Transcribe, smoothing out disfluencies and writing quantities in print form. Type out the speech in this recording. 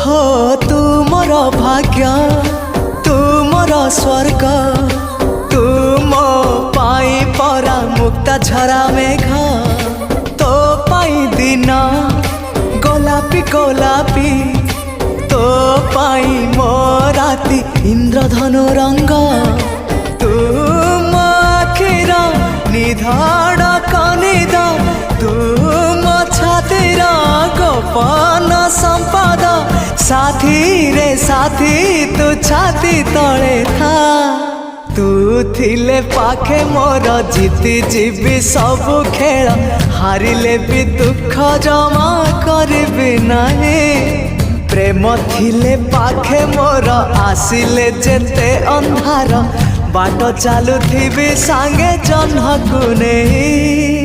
हो तू मोर भाग्य तू मोर स्वर्ग तू मो पाई परा मुक्ता झरा मेघ तो पाई दिन गोलापी गोलापी तो पाई मो राती इंद्रधनु रंग तू मो आखिर निधाड़ कनिद तू मो छातीर गोपन संपद साथी रे साथी तू छाती तले था तू थिले पाखे मोर जीति जीवी सबु खेल हारिले भी दुख जमा करबी नहीं प्रेम थिले पाखे मोर आसिले जेते अंधार बाट चलुथिबी सांगे जह्न को नहीं।